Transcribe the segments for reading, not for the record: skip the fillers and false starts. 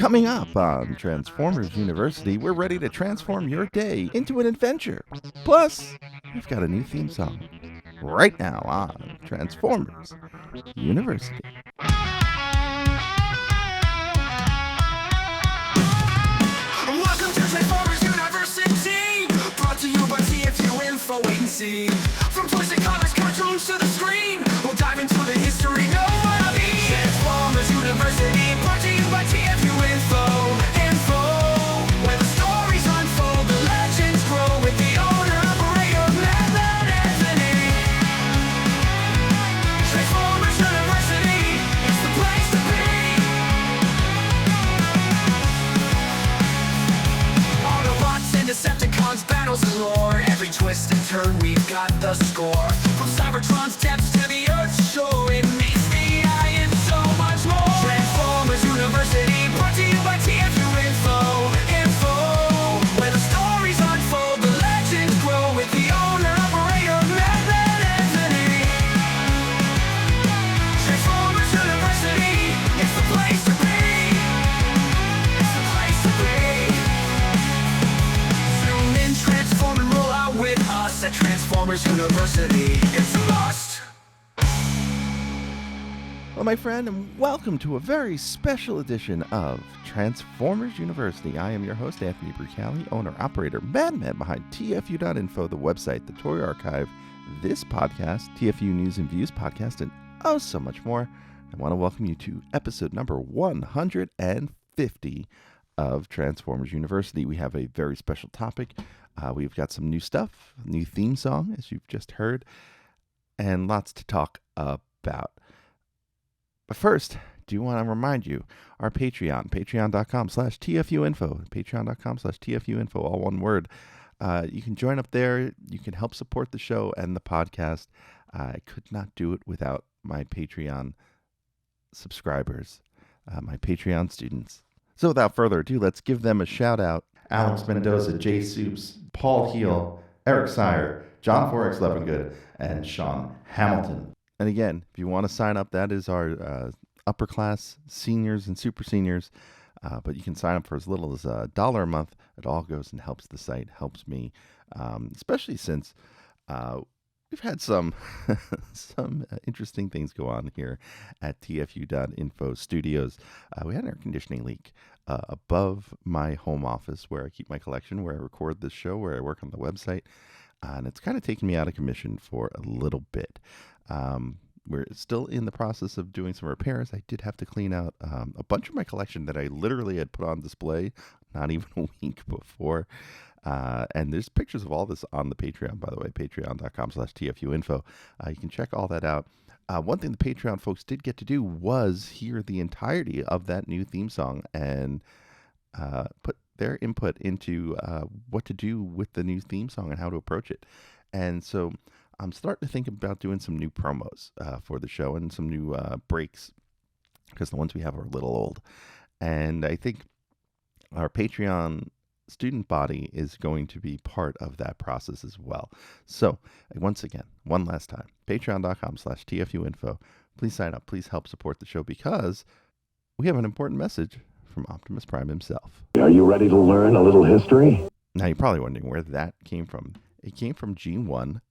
Coming up on Transformers University, we're ready to transform your day into an adventure. Plus, we've got a new theme song right now on Transformers University. Welcome to Transformers University, brought to you by TFU.INFO. Wait and see. From toys to comics, cartoons to the screen, we'll dive into the history no one will be. Transformers University, brought to you by TFU.INFO. Info, where the stories unfold, the legends grow with the owner-operator Method Anthony. Transformers University, it's the place to be. Autobots and Decepticons, battles and lore. Every twist and turn, we've got the score. From Cybertron's depths to the Earth's shore, it meets the eye and so much more. Transformers University, brought to you by TFU.INFO. Info, where the stories unfold, the legends grow with the owner-operator Method Anthony. Transformers University, it's the place to be. It's the place to be. Zoom in, transform, and roll out with us at Transformers University. It's a must. Hello, my friend, and welcome to a very special edition of Transformers University. I am your host, Anthony Brucali, owner-operator, madman behind TFU.INFO, the website, the toy archive, this podcast, TFU News and Views podcast, and oh so much more. I want to welcome you to episode number 150 of Transformers University. We have a very special topic. We've got some new stuff, new theme song, as you've just heard, and lots to talk about. But first, do want to remind you, our Patreon, patreon.com/TFUInfo, patreon.com/TFUInfo, all one word. You can join up there. You can help support the show and the podcast. I could not do it without my Patreon subscribers, my Patreon students. So without further ado, let's give them a shout out. Alex Mendoza, Jay Soups, Paul Heel, Eric Sire, John Forex Levengood, and Sean Hamilton. And again, if you want to sign up, that is our upper class seniors and super seniors. But you can sign up for as little as $1 a month. It all goes and helps the site, helps me, especially since we've had some interesting things go on here at TFU.INFO Studios. We had an air conditioning leak above my home office where I keep my collection, where I record this show, where I work on the website. And it's kind of taken me out of commission for a little bit. We're still in the process of doing some repairs. I did have to clean out a bunch of my collection that I literally had put on display not even a week before. And there's pictures of all this on the Patreon, by the way, patreon.com/TFUInfo. You can check all that out. One thing the Patreon folks did get to do was hear the entirety of that new theme song and put their input into what to do with the new theme song and how to approach it. And so I'm starting to think about doing some new promos for the show and some new breaks, because the ones we have are a little old. And I think our Patreon student body is going to be part of that process as well. So once again, one last time, patreon.com/TFUInfo. Please sign up. Please help support the show, because we have an important message from Optimus Prime himself. Are you ready to learn a little history? Now, you're probably wondering where that came from. It came from G1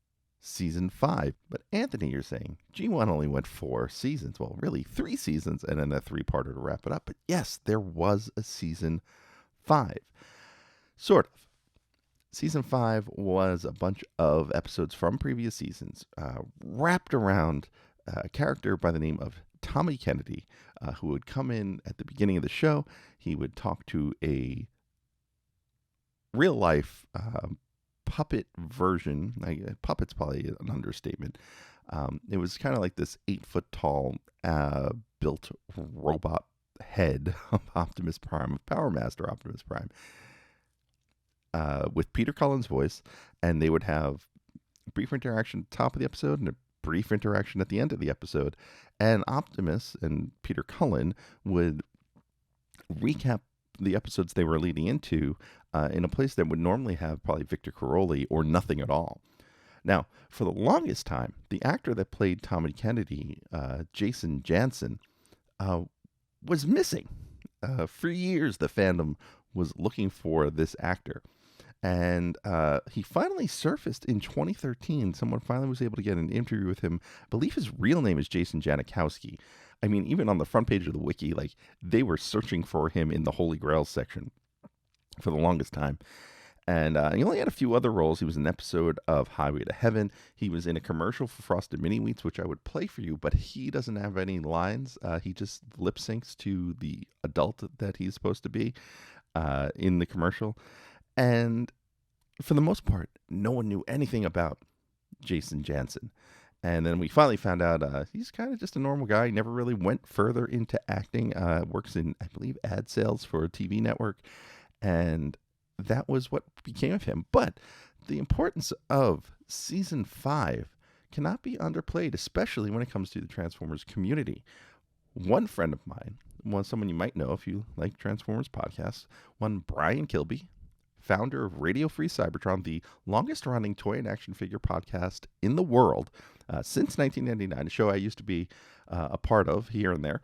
Season 5. But Anthony, you're saying G1 only went 4 seasons. Well, really 3 seasons and then a 3-parter to wrap it up. But yes, there was a Season 5. Sort of. Season 5 was a bunch of episodes from previous seasons wrapped around a character by the name of Tommy Kennedy, who would come in at the beginning of the show. He would talk to a real-life puppet version. Puppet's probably an understatement. It was kind of like this 8-foot-tall built robot head of Optimus Prime, of Power Master Optimus Prime, with Peter Cullen's voice, and they would have a brief interaction at the top of the episode and a brief interaction at the end of the episode, and Optimus and Peter Cullen would recap the episodes they were leading into in a place that would normally have probably Victor Caroli or nothing at all. Now, for the longest time, the actor that played Tommy Kennedy, Jason Jansen, was missing. For years, the fandom was looking for this actor. And he finally surfaced in 2013. Someone finally was able to get an interview with him. I believe his real name is Jason Janikowski. I mean, even on the front page of the wiki, like, they were searching for him in the Holy Grail section for the longest time. And he only had a few other roles. He was in an episode of Highway to Heaven. He was in a commercial for Frosted Mini Wheats, which I would play for you, but he doesn't have any lines. He just lip syncs to the adult that he's supposed to be in the commercial. And for the most part, no one knew anything about Jason Jansen. And then we finally found out he's kind of just a normal guy. He never really went further into acting. Works in, I believe, ad sales for a TV network. And that was what became of him. But the importance of season 5 cannot be underplayed, especially when it comes to the Transformers community. One friend of mine, someone you might know if you like Transformers podcasts, one Brian Kilby, founder of Radio Free Cybertron, the longest running toy and action figure podcast in the world since 1999, a show I used to be a part of here and there,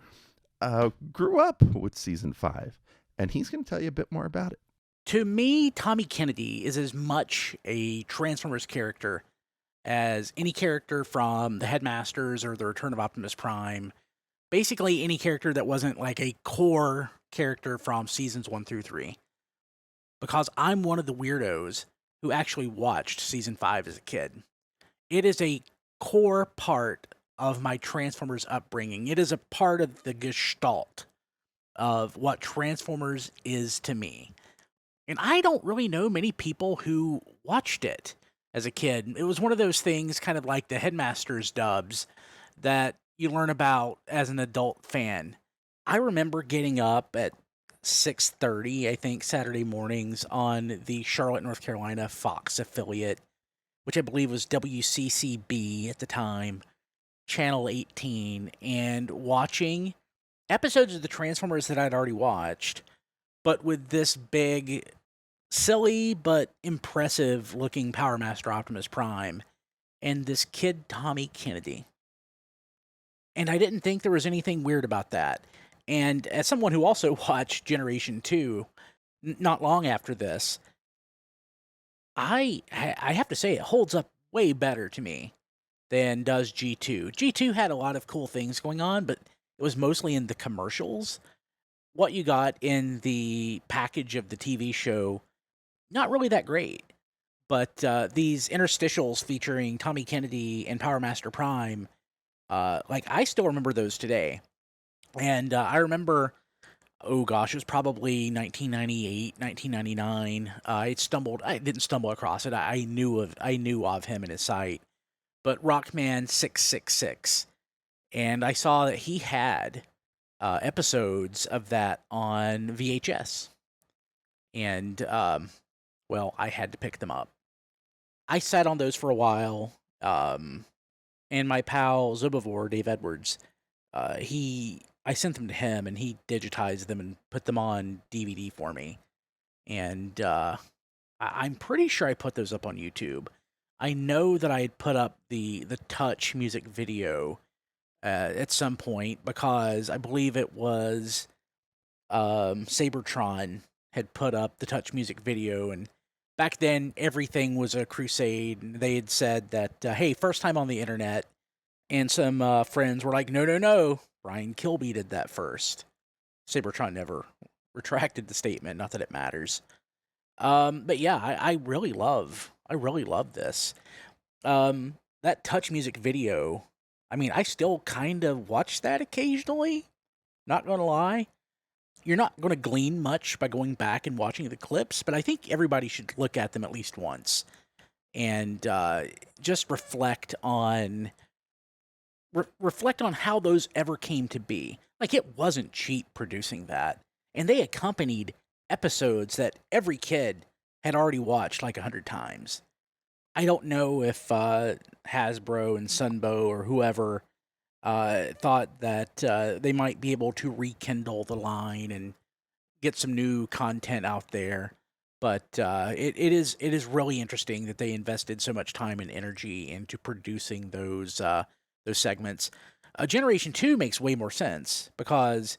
grew up with season 5. And he's going to tell you a bit more about it. To me, Tommy Kennedy is as much a Transformers character as any character from the Headmasters or the Return of Optimus Prime. Basically, any character that wasn't like a core character from seasons 1 through 3. Because I'm one of the weirdos who actually watched season 5 as a kid. It is a core part of my Transformers upbringing. It is a part of the gestalt of what Transformers is to me. And I don't really know many people who watched it as a kid. It was one of those things, kind of like the Headmasters dubs, that you learn about as an adult fan. I remember getting up at 6:30, I think, Saturday mornings on the Charlotte, North Carolina Fox affiliate, which I believe was WCCB at the time, Channel 18, and watching episodes of the Transformers that I'd already watched, but with this big, silly but impressive looking Power Master Optimus Prime and this kid Tommy Kennedy. And I didn't think there was anything weird about that. And as someone who also watched Generation 2 not long after this, I have to say it holds up way better to me than does G2. G2 had a lot of cool things going on, but it was mostly in the commercials. What you got in the package of the TV show, not really that great. But these interstitials featuring Tommy Kennedy and Power Master Prime, I still remember those today. And I remember, oh gosh, it was probably 1998, 1999. I didn't stumble across it. I knew of him and his site. But Rockman 666. And I saw that he had episodes of that on VHS. And, I had to pick them up. I sat on those for a while. And my pal Zobivore, Dave Edwards, I sent them to him, and he digitized them and put them on DVD for me. And I'm pretty sure I put those up on YouTube. I know that I had put up the Touch music video at some point, because I believe it was Sabertron had put up the Touch music video, and back then everything was a crusade. They had said that, hey, first time on the internet, and some friends were like, no, Brian Kilby did that first. Sabertron never retracted the statement, not that it matters. But yeah, I really love this. That Touch music video, I mean, I still kind of watch that occasionally, not gonna lie. You're not going to glean much by going back and watching the clips, but I think everybody should look at them at least once and just reflect on how those ever came to be. Like, it wasn't cheap producing that, and they accompanied episodes that every kid had already watched like 100 times. I don't know if Hasbro and Sunbow or whoever thought that they might be able to rekindle the line and get some new content out there. But it is really interesting that they invested so much time and energy into producing those segments. Generation 2 makes way more sense, because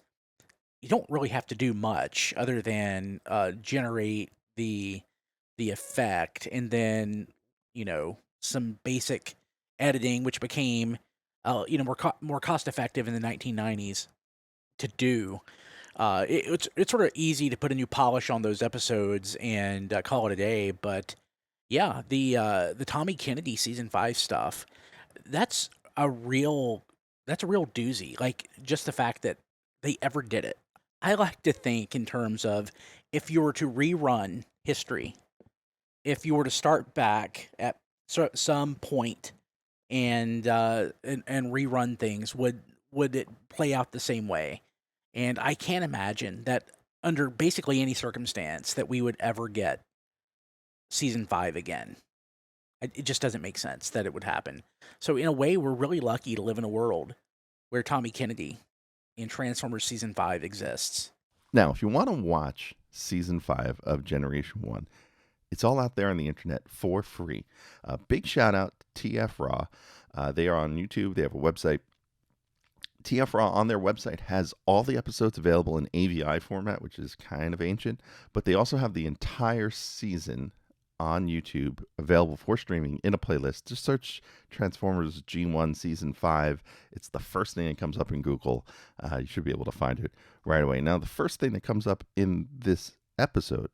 you don't really have to do much other than generate the effect, and then some basic editing, which became more cost effective in the 1990s to do. It's sort of easy to put a new polish on those episodes and call it a day. But yeah, the Tommy Kennedy season 5 stuff, that's a real that's a real doozy. Like, just the fact that they ever did it. I like to think in terms of, if you were to rerun history, if you were to start back at some point and rerun things, would it play out the same way? And I can't imagine that under basically any circumstance that we would ever get season 5 again. It just doesn't make sense that it would happen. So in a way, we're really lucky to live in a world where Tommy Kennedy in Transformers season 5 exists. Now, if you want to watch season 5 of Generation 1, it's all out there on the internet for free. Big shout out to TF.RAW. They are on YouTube. They have a website. TF.RAW on their website has all the episodes available in AVI format, which is kind of ancient, but they also have the entire season on YouTube available for streaming in a playlist. Just search Transformers G1 Season 5. It's the first thing that comes up in Google. You should be able to find it right away. Now, the first thing that comes up in this episode,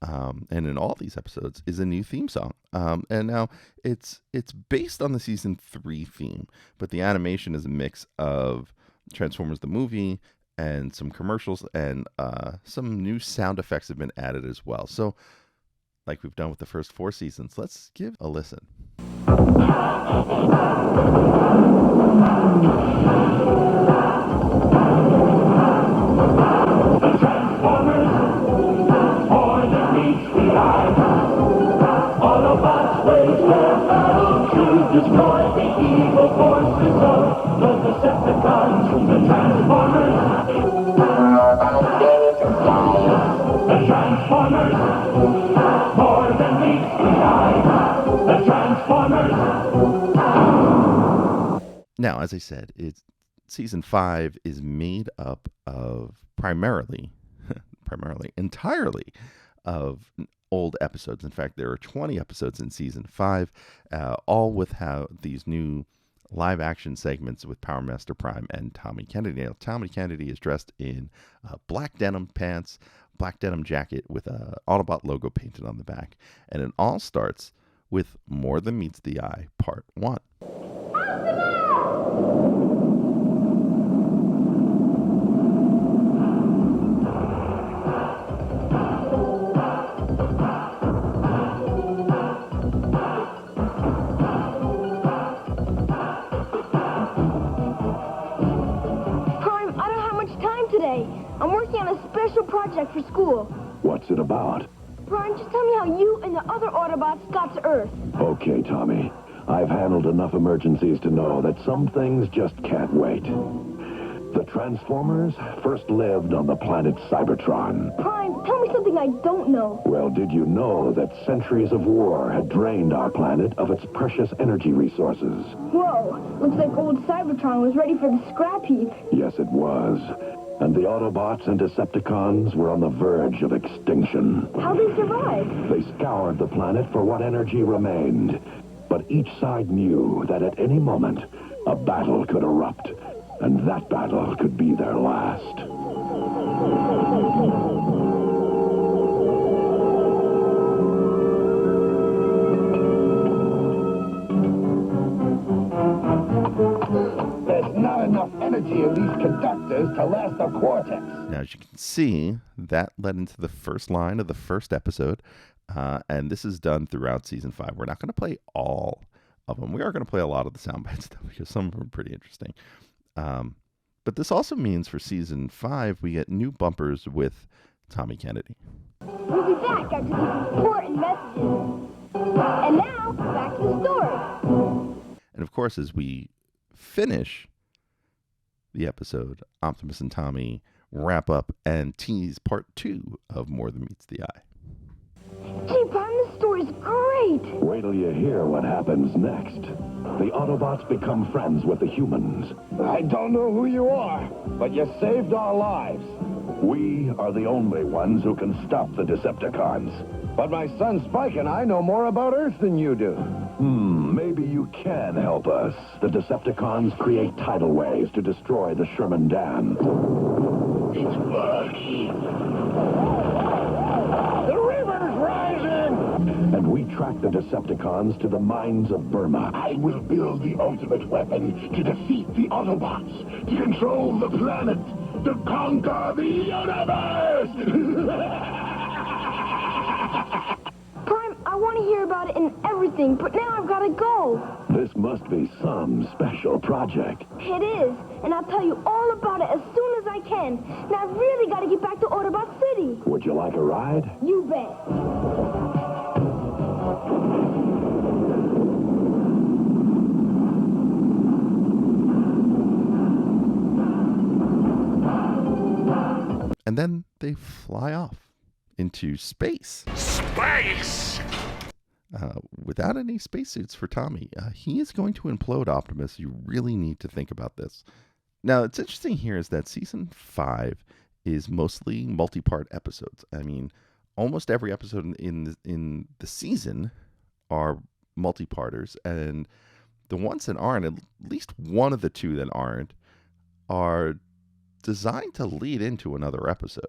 and in all these episodes, is a new theme song. And now it's based on the season 3 theme, but the animation is a mix of Transformers the movie and some commercials, and some new sound effects have been added as well. So, like we've done with the first 4 seasons, let's give a listen. Autobots wage their battle to destroy the evil forces of the Decepticons, the Transformers. The Transformers, more than meets the eye. The Transformers. Now, as I said, season 5 is made up of entirely of old episodes. In fact, there are 20 episodes in season 5, all with these new live action segments with Power Master Prime and Tommy Kennedy. Now, Tommy Kennedy is dressed in black denim pants, black denim jacket with a Autobot logo painted on the back. And it all starts with More Than Meets the Eye, Part 1. I'm working on a special project for school. What's it about? Brian, just tell me how you and the other Autobots got to Earth. Okay, Tommy. I've handled enough emergencies to know that some things just can't wait. The Transformers first lived on the planet Cybertron. Prime, tell me something I don't know. Well, did you know that centuries of war had drained our planet of its precious energy resources? Whoa, looks like old Cybertron was ready for the scrap heap. Yes, it was. And the Autobots and Decepticons were on the verge of extinction. How'd they survive? They scoured the planet for what energy remained. But each side knew that at any moment, a battle could erupt. And that battle could be their last. There's not enough energy in these conductors to last a quartet. Now, as you can see, that led into the first line of the first episode, and this is done throughout season 5. We're not going to play all of them. We are going to play a lot of the soundbite stuff because some of them are pretty interesting. But this also means for season 5, we get new bumpers with Tommy Kennedy. We'll be back after these important messages. And now, back to the story. And of course, as we finish the episode, Optimus and Tommy wrap up and tease part 2 of More Than Meets the Eye. Gee, Prime, this story's great. Wait till you hear what happens next. The Autobots become friends with the humans. I don't know who you are, but you saved our lives. We are the only ones who can stop the Decepticons. But my son Spike and I know more about Earth than you do. Maybe you can help us. The Decepticons create tidal waves to destroy the Sherman Dam. It's working. The river's rising! And we track the Decepticons to the mines of Burma. I will build the ultimate weapon to defeat the Autobots, to control the planet, to conquer the universe! Prime, I want to hear about it and everything, but now I've got to go. This must be some special project. It is, and I'll tell you all about it as soon as I can. Now I've really got to get back to Autobot City. Would you like a ride? You bet. And then they fly off into space. Space! Without any spacesuits for Tommy. He is going to implode Optimus. You really need to think about this. Now, it's interesting here is that season 5 is mostly multi-part episodes. I mean, almost every episode in the season are multi-parters, and the ones that aren't, at least one of the two that aren't, are designed to lead into another episode.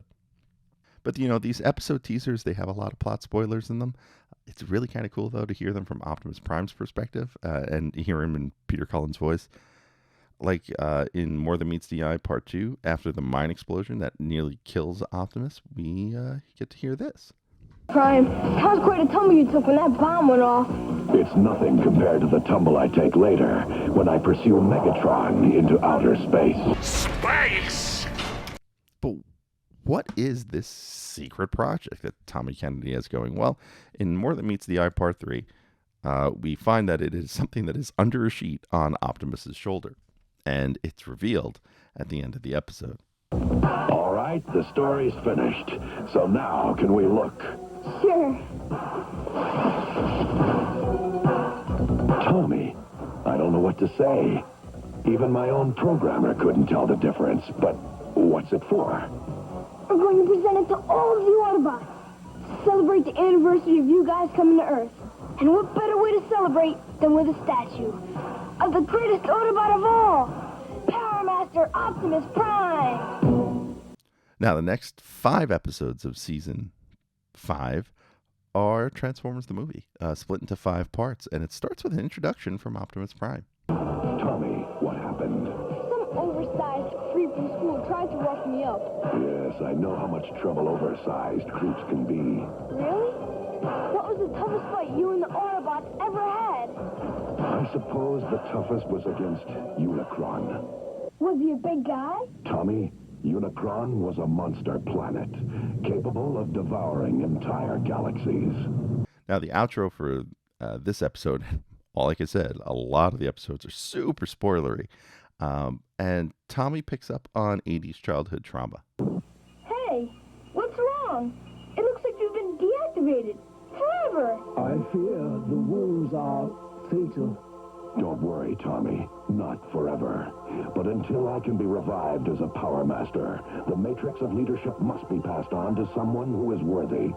But, you know, these episode teasers, they have a lot of plot spoilers in them. It's really kind of cool, though, to hear them from Optimus Prime's perspective and hear him in Peter Cullen's voice. Like in More Than Meets the Eye Part 2, after the mine explosion that nearly kills Optimus, we get to hear this. Prime, that was quite a tumble you took when that bomb went off. It's nothing compared to the tumble I take later when I pursue Megatron into outer space. Space! But what is this secret project that Tommy Kennedy has going? Well, in More Than Meets the Eye Part 3, we find that it is something that is under a sheet on Optimus's shoulder. And it's revealed at the end of the episode. All right, the story's finished. So now can we look? Sure. Tommy, I don't know what to say. Even my own programmer couldn't tell the difference. But what's it for? We're going to present it to all of you Autobots to celebrate the anniversary of you guys coming to Earth. And what better way to celebrate than with a statue of the greatest Autobot of all, Power Master Optimus Prime. Now, the next 5 episodes of season 5 are Transformers the movie, split into 5 parts, and it starts with an introduction from Optimus Prime. Tommy, what happened? Some oversized creep from school tried to rough me up. Yes, I know how much trouble oversized creeps can be. Really? What was the toughest fight you and the Autobots ever had? I suppose the toughest was against Unicron. Was he a big guy? Tommy, Unicron was a monster planet, capable of devouring entire galaxies. Now, the outro for this episode, all like I said, a lot of the episodes are super spoilery. And Tommy picks up on 80s childhood trauma. Hey, what's wrong? It looks like you've been deactivated. Forever. I fear the wounds are fatal. Don't worry, Tommy. Not forever. But until I can be revived as a Power Master, the matrix of leadership must be passed on to someone who is worthy.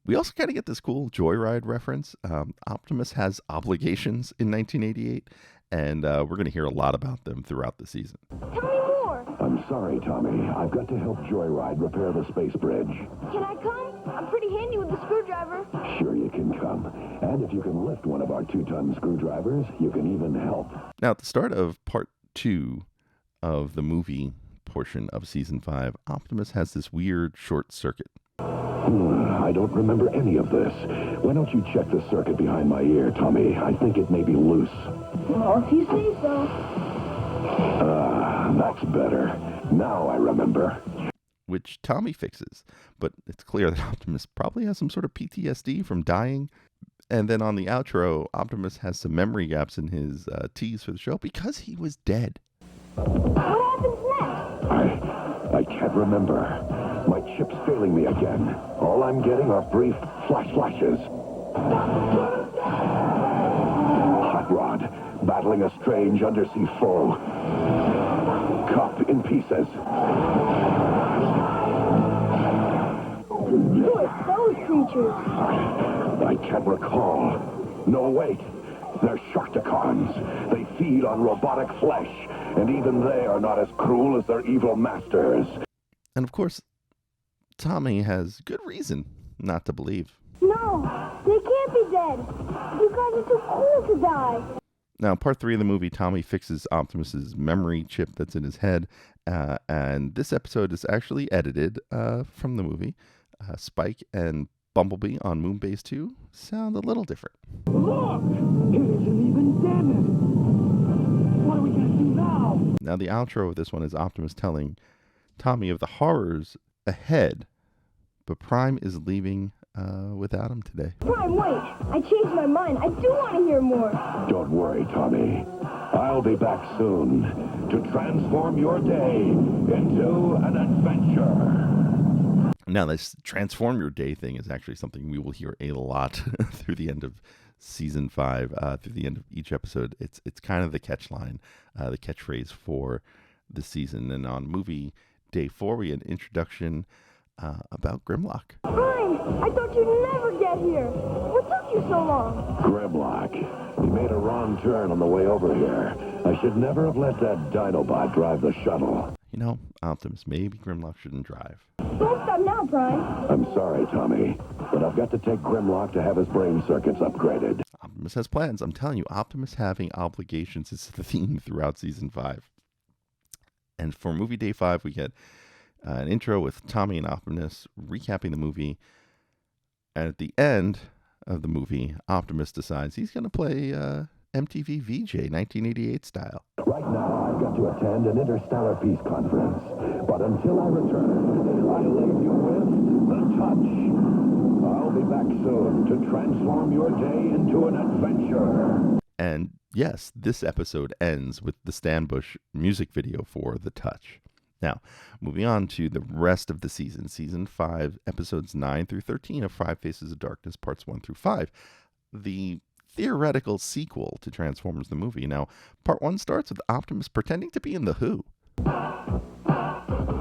We also kind of get this cool Joyride reference. Optimus has obligations in 1988, and we're going to hear a lot about them throughout the season. Tell me more. I'm sorry, Tommy. I've got to help Joyride repair the space bridge. Can I come? I'm pretty handy with the screwdriver. Sure you can come. And if you can lift one of our 2-ton screwdrivers, you can even help. Now, at the start of part 2 of the movie portion of season 5, Optimus has this weird short circuit. I don't remember any of this. Why don't you check the circuit behind my ear, Tommy? I think it may be loose. Well, if you say so. That's better. Now I remember. Which Tommy fixes, but it's clear that Optimus probably has some sort of PTSD from dying. And then on the outro, Optimus has some memory gaps in his tease for the show because he was dead. What happens next? I can't remember. My chip's failing me again. All I'm getting are brief flashes. Hot Rod, battling a strange undersea foe. Cup in pieces. creatures? I can't recall. No, wait. They're Sharkticons. They feed on robotic flesh, and even they are not as cruel as their evil masters. And of course, Tommy has good reason not to believe. No, they can't be dead. You guys are too cool to die. Now, part 3 of the movie, Tommy fixes Optimus's memory chip that's in his head, and this episode is actually edited from the movie. Spike and Bumblebee on Moonbase 2 sound a little different. Look! It isn't even dead! What are we gonna do now? Now, the outro of this one is Optimus telling Tommy of the horrors ahead, but Prime is leaving without him today. Prime, wait. I changed my mind. I do want to hear more. Don't worry, Tommy. I'll be back soon to transform your day into an adventure. Now, this transform your day thing is actually something we will hear a lot through the end of season 5, through the end of each episode. It's kind of the catchline, the catchphrase for the season. And on movie day 4, we had an introduction about Grimlock. Prime, I thought you'd never get here. What took you so long? Grimlock. He made a wrong turn on the way over here. I should never have let that Dinobot drive the shuttle. You know, Optimus, maybe Grimlock shouldn't drive. Don't stop now, Prime. I'm sorry, Tommy, but I've got to take Grimlock to have his brain circuits upgraded. Optimus has plans. I'm telling you, Optimus having obligations is the theme throughout season 5. And for movie day 5, we get an intro with Tommy and Optimus recapping the movie. And at the end of the movie, Optimus decides he's going to play MTV VJ 1988 style. Right now, I've got to attend an interstellar peace conference. But until I return, I'll leave you with the touch. I'll be back soon to transform your day into an adventure. And yes, this episode ends with the Stan Bush music video for The Touch. Now, moving on to the rest of the season, season 5, episodes 9 through 13 of Five Faces of Darkness, parts 1 through 5. The theoretical sequel to Transformers the movie. Now, part 1 starts with Optimus pretending to be in The Who.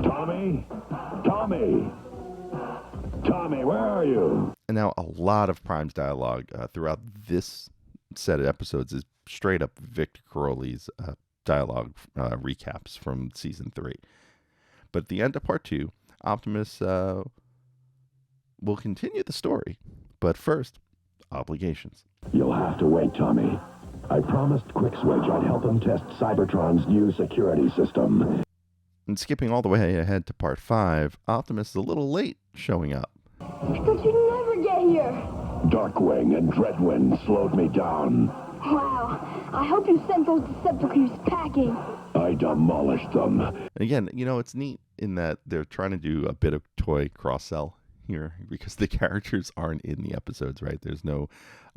Tommy? Tommy! Tommy, where are you? And now a lot of Prime's dialogue throughout this set of episodes is straight up Victor Crowley's dialogue recaps from season 3. But at the end of part 2, Optimus will continue the story. But first, obligations. You'll have to wait, Tommy. I promised Quickswitch I'd help him test Cybertron's new security system. And skipping all the way ahead to part 5, Optimus is a little late showing up. I thought you'd never get here. Darkwing and Dreadwind slowed me down. Wow. I hope you sent those Decepticons packing. I demolished them. And again, you know, it's neat in that they're trying to do a bit of toy cross-sell here because the characters aren't in the episodes, right? There's no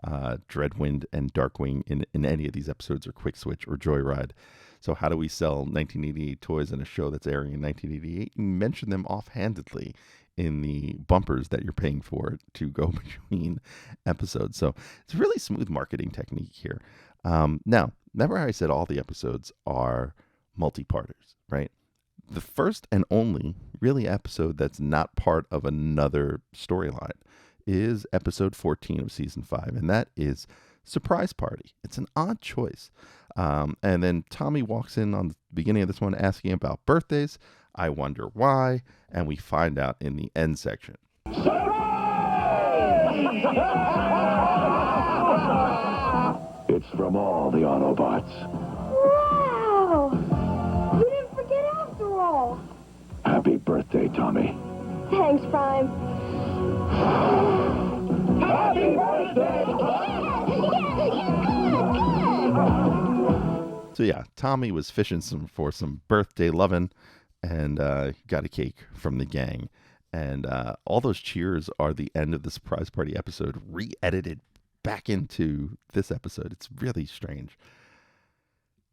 Dreadwind and Darkwing in any of these episodes, or Quickswitch or Joyride. So how do we sell 1988 toys in a show that's airing in 1988? You mention them offhandedly in the bumpers that you're paying for to go between episodes. So it's a really smooth marketing technique here. Now, remember how I said all the episodes are multi-parters, right? The first and only really episode that's not part of another storyline is episode 14 of season 5, and that is Surprise Party. It's an odd choice. And then Tommy walks in on the beginning of this one asking about birthdays. I wonder why, and we find out in the end section. It's from all the Autobots. Wow! You didn't forget after all. Happy birthday, Tommy. Thanks, Prime. Happy birthday! So yeah, Tommy was fishing for some birthday lovin', and got a cake from the gang. And all those cheers are the end of the Surprise Party episode, re-edited back into this episode. It's really strange.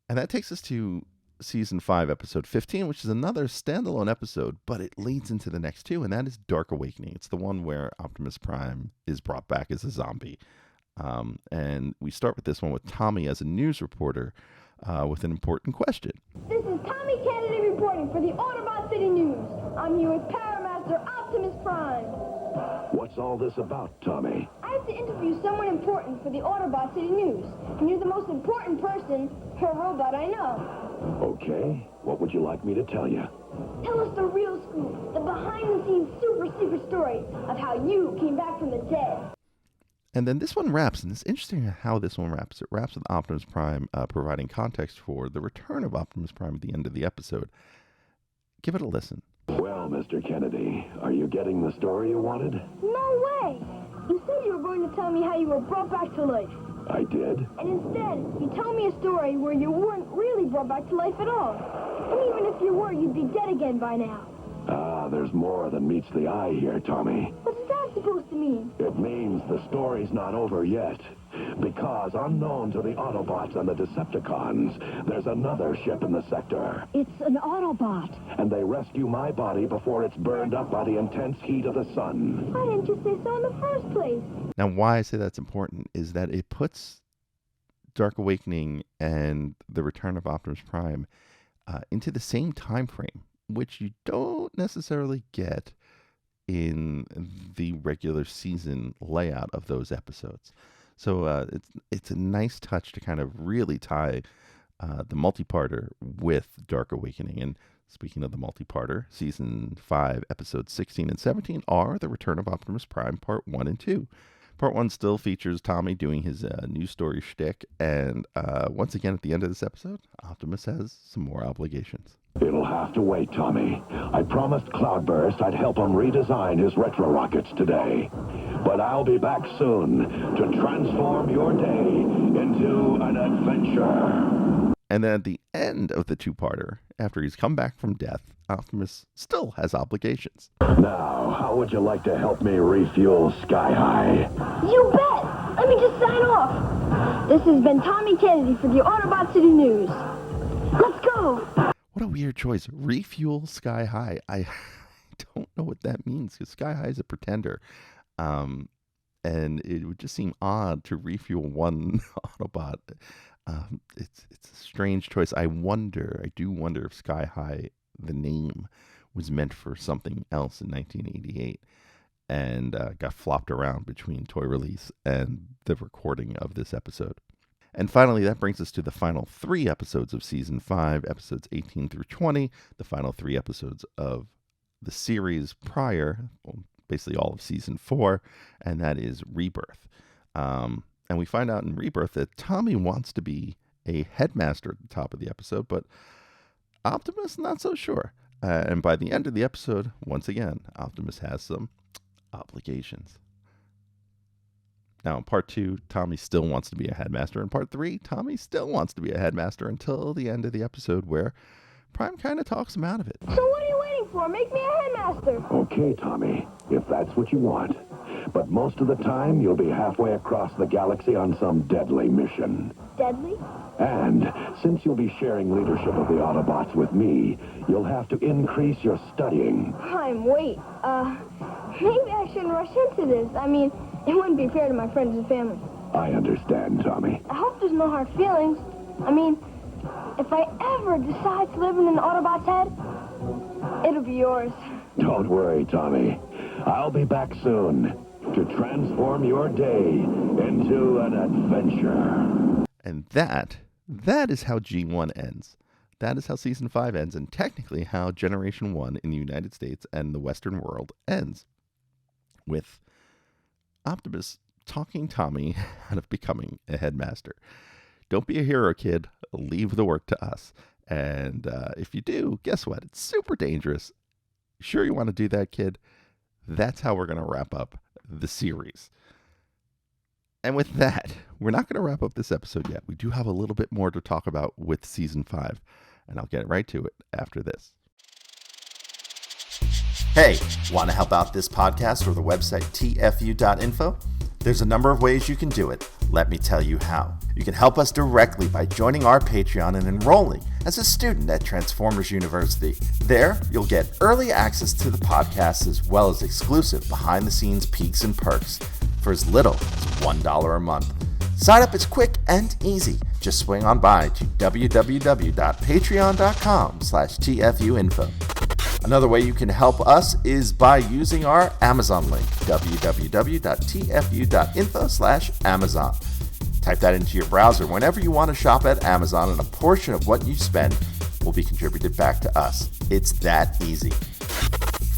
And that takes us to season 5, episode 15, which is another standalone episode, but it leads into the next two, and that is Dark Awakening. It's the one where Optimus Prime is brought back as a zombie. And we start with this one with Tommy as a news reporter with an important question. This is Tommy Kennedy reporting for the Autobot City News. I'm here with Paramaster Optimus Prime. What's What's all this about, Tommy? I have to interview someone important for the Autobot City News, and you're the most important person or robot I know. Okay, what would you like me to tell you? Tell us the real scoop, the behind-the-scenes super secret story of how you came back from the dead. And then this one wraps, and it's interesting how this one wraps. It wraps with Optimus Prime providing context for the return of Optimus Prime at the end of the episode. Give it a listen. Well, Mr. Kennedy, are you getting the story you wanted? No way! You said you were going to tell me how you were brought back to life. I did. And instead, you told me a story where you weren't really brought back to life at all. And even if you were, you'd be dead again by now. There's more than meets the eye here, Tommy. What's that supposed to mean? It means the story's not over yet. Because unknown to the Autobots and the Decepticons, there's another ship in the sector. It's an Autobot. And they rescue my body before it's burned up by the intense heat of the sun. Why didn't you say so in the first place? Now, why I say that's important is that it puts Dark Awakening and the return of Optimus Prime into the same time frame, which you don't necessarily get in the regular season layout of those episodes. So it's a nice touch to kind of really tie the multi-parter with Dark Awakening. And speaking of the multi-parter, Season 5, Episodes 16 and 17 are The Return of Optimus Prime Part 1 and 2. Part 1 still features Tommy doing his news story shtick. And once again, at the end of this episode, Optimus has some more obligations. It'll have to wait, Tommy. I promised Cloudburst I'd help him redesign his retro rockets today. But I'll be back soon to transform your day into an adventure. And then at the end of the two-parter, after he's come back from death, Optimus still has obligations. Now, how would you like to help me refuel Sky High? You bet! Let me just sign off. This has been Tommy Kennedy for the Autobot City News. Let's go! What a weird choice. Refuel Sky High. I don't know what that means, because Sky High is a pretender. And it would just seem odd to refuel one Autobot. It's a strange choice. I do wonder if Sky High, the name, was meant for something else in 1988 and got flopped around between toy release and the recording of this episode. And finally, that brings us to the final 3 episodes of Season 5, Episodes 18 through 20, the final 3 episodes of the series prior, well, basically all of Season 4, and that is Rebirth. And we find out in Rebirth that Tommy wants to be a headmaster at the top of the episode, but Optimus not so sure. And by the end of the episode, once again, Optimus has some obligations. Now, in Part 2, Tommy still wants to be a headmaster. In Part 3, Tommy still wants to be a headmaster until the end of the episode where Prime kind of talks him out of it. So what are you waiting for? Make me a headmaster. Okay, Tommy, if that's what you want. But most of the time, you'll be halfway across the galaxy on some deadly mission. Deadly? And since you'll be sharing leadership of the Autobots with me, you'll have to increase your studying. Wait. Maybe I shouldn't rush into this. I mean, it wouldn't be fair to my friends and family. I understand, Tommy. I hope there's no hard feelings. I mean, if I ever decide to live in an Autobot's head, it'll be yours. Don't worry, Tommy. I'll be back soon to transform your day into an adventure. And that is how G1 ends. That is how Season 5 ends, and technically how Generation 1 in the United States and the Western world ends. With Optimus talking Tommy out of becoming a headmaster. Don't be a hero, kid. Leave the work to us. And if you do, guess what? It's super dangerous. Sure you want to do that, kid? That's how we're going to wrap up the series. And with that, we're not going to wrap up this episode yet. We do have a little bit more to talk about with Season 5, and I'll get right to it after this. Hey, want to help out this podcast or the website TFU.INFO? There's a number of ways you can do it. Let me tell you how. You can help us directly by joining our Patreon and enrolling as a student at Transformers University. There, you'll get early access to the podcast as well as exclusive behind-the-scenes peeks and perks for as little as $1 a month. Sign up is quick and easy. Just swing on by to www.patreon.com/TFUINFO. Another way you can help us is by using our Amazon link, www.tfu.info/Amazon. Type that into your browser whenever you want to shop at Amazon, and a portion of what you spend will be contributed back to us. It's that easy.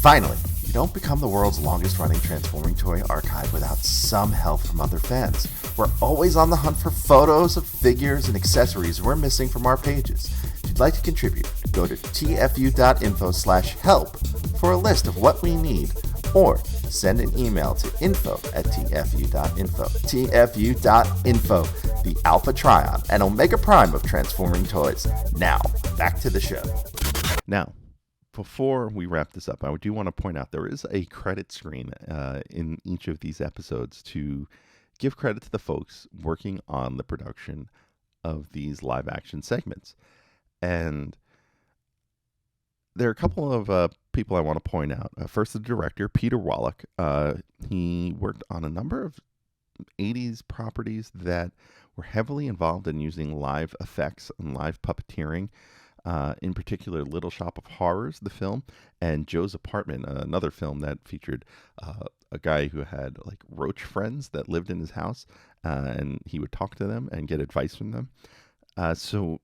Finally, you don't become the world's longest running transforming toy archive without some help from other fans. We're always on the hunt for photos of figures and accessories we're missing from our pages. If you'd like to contribute, go to tfu.info/help for a list of what we need, or send an email to info@tfu.info. tfu.info, the Alpha Trion and Omega Prime of transforming toys. Now, back to the show. Now, before we wrap this up, I do want to point out there is a credit screen in each of these episodes to give credit to the folks working on the production of these live action segments. And there are a couple of people I want to point out. First, the director, Peter Wallach. He worked on a number of 80s properties that were heavily involved in using live effects and live puppeteering. In particular, Little Shop of Horrors, the film, and Joe's Apartment, another film that featured a guy who had like roach friends that lived in his house, and he would talk to them and get advice from them. So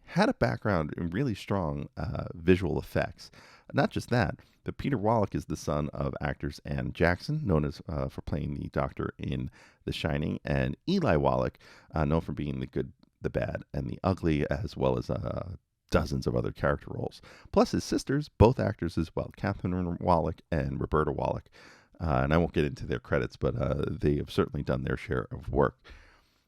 had a background in really strong visual effects. Not just that, but Peter Wallach is the son of actors Ann Jackson, known as for playing the Doctor in The Shining, and Eli Wallach, known for being the good, the bad, and the ugly, as well as dozens of other character roles. Plus his sisters, both actors as well, Catherine Wallach and Roberta Wallach. And I won't get into their credits, but they have certainly done their share of work.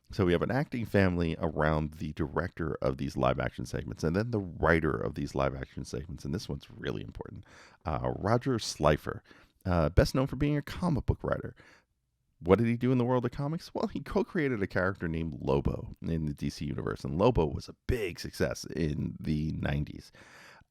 So we have an acting family around the director of these live action segments, and then the writer of these live action segments, and this one's really important. Roger Slifer, best known for being a comic book writer. What did he do in the world of comics? Well, he co-created a character named Lobo in the DC universe, and Lobo was a big success in the 90s.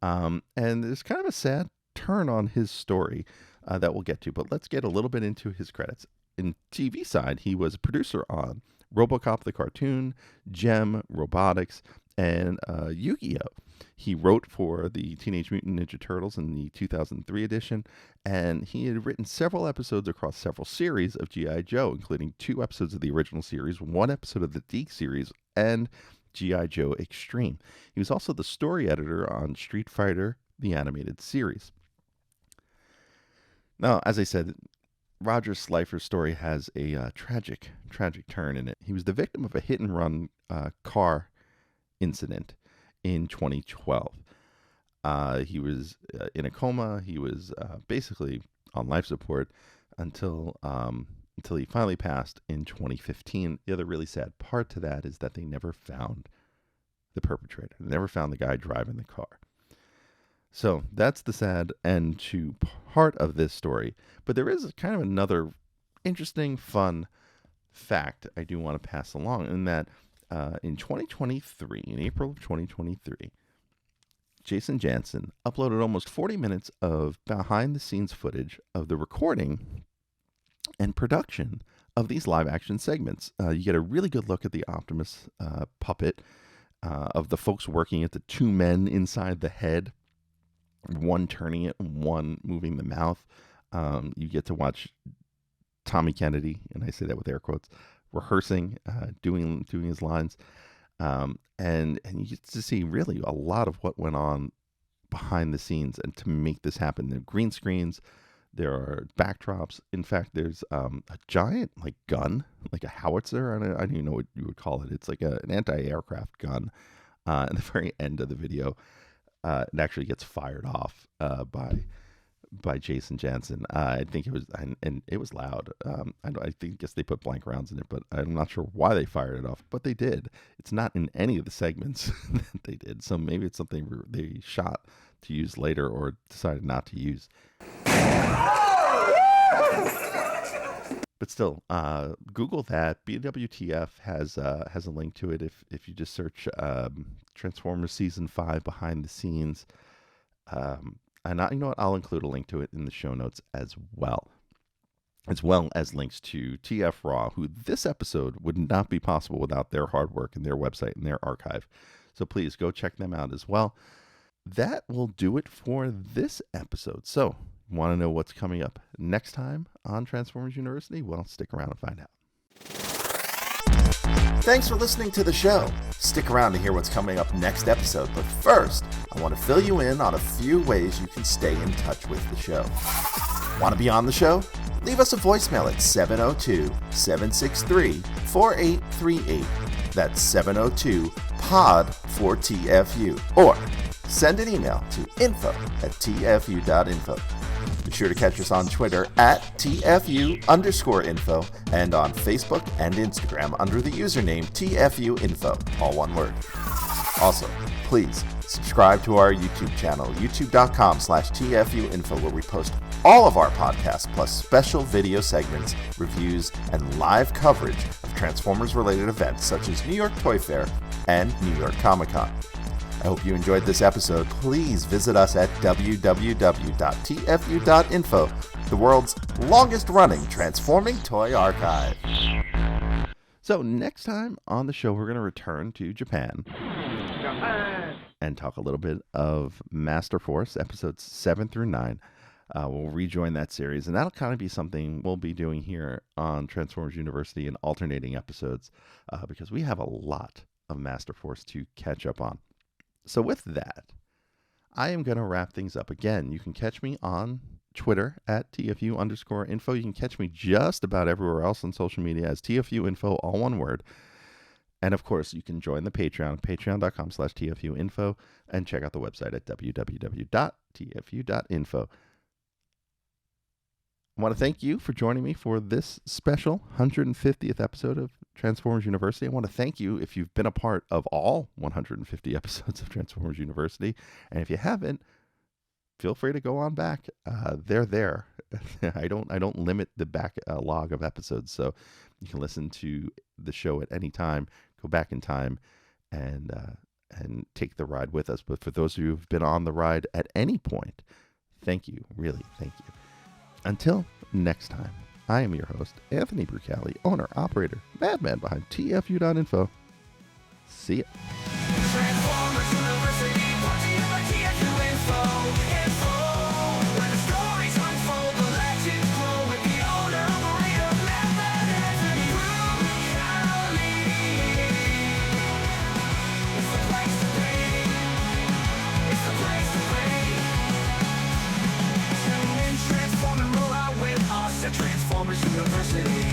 And there's kind of a sad turn on his story that we'll get to, but let's get a little bit into his credits. In TV side, he was a producer on RoboCop the cartoon, Gem, Robotics, and Yu-Gi-Oh! He wrote for the Teenage Mutant Ninja Turtles in the 2003 edition, and he had written several episodes across several series of G.I. Joe, including 2 episodes of the original series, 1 episode of the Deke series, and G.I. Joe Extreme. He was also the story editor on Street Fighter, the animated series. Now, as I said, Roger Slifer's story has a tragic turn in it. He was the victim of a hit-and-run car incident in 2012. He was in a coma. He was basically on life support until he finally passed in 2015. The other really sad part to that is that they never found the perpetrator. They never found the guy driving the car. So that's the sad end to part of this story. But there is kind of another interesting, fun fact I do want to pass along, in that in 2023, in April of 2023, Jason Jansen uploaded almost 40 minutes of behind-the-scenes footage of the recording and production of these live-action segments. You get a really good look at the Optimus puppet, of the folks working at the 2 men inside the head, one turning it, one moving the mouth. You get to watch Tommy Kennedy, and I say that with air quotes, rehearsing, doing his lines, and you get to see really a lot of what went on behind the scenes, and to make this happen. There are green screens, there are backdrops. In fact, there's a giant gun, like a howitzer. I don't even know what you would call it. It's like an anti-aircraft gun. At the very end of the video, it actually gets fired off by Jason Jansen. I think it was, and it was loud. I guess they put blank rounds in it, but I'm not sure why they fired it off, but they did. It's not in any of the segments that they did, so maybe it's something they shot to use later or decided not to use. But still, Google that. BWTF has a link to it if you just search Transformers Season 5 behind the scenes. And you know what? I'll include a link to it in the show notes as well as links to TF Raw, who this episode would not be possible without their hard work and their website and their archive. So please go check them out as well. that will do it for this episode. So, want to know what's coming up next time on Transformers University? Well, stick around and find out. Thanks for listening to the show. Stick around to hear what's coming up next episode. But first, I want to fill you in on a few ways you can stay in touch with the show. Want to be on the show? Leave us a voicemail at 702-763-4838. That's 702-POD-4TFU. Or send an email to info@TFU.INFO. Be sure to catch us on Twitter at TFU_info and on Facebook and Instagram under the username TFU.INFO, all one word. Also, please subscribe to our YouTube channel, youtube.com/TFU.INFO, where we post all of our podcasts, plus special video segments, reviews, and live coverage of Transformers-related events such as New York Toy Fair and New York Comic Con. I hope you enjoyed this episode. Please visit us at www.tfu.info, the world's longest-running transforming toy archive. So next time on the show, we're going to return to Japan and talk a little bit of Master Force, episodes 7 through 9. We'll rejoin that series, and that'll kind of be something we'll be doing here on Transformers University in alternating episodes, because we have a lot of Master Force to catch up on. So with that, I am going to wrap things up. Again, you can catch me on Twitter at TFU_info. You can catch me just about everywhere else on social media as TFU.INFO, all one word. And of course, you can join the Patreon, patreon.com/TFU.INFO, and check out the website at www.tfu.info. I want to thank you for joining me for this special 150th episode of Transformers University. I want to thank you if you've been a part of all 150 episodes of Transformers University. And if you haven't, feel free to go on back. They're there. I don't limit the back log of episodes, so you can listen to the show at any time, go back in time, and take the ride with us. But for those of you who've been on the ride at any point, thank you. Really, thank you. Until next time, I am your host, Anthony Brucali, owner, operator, madman behind TFU.info. See ya. Transformers University, brought to you by TFU.INFO. Where the stories unfold, the legends grow with the owner, operator, madman, Anthony Brucali. It's the place to be. It's the place to be. Tune in, transform and roll out with us at Transformers University.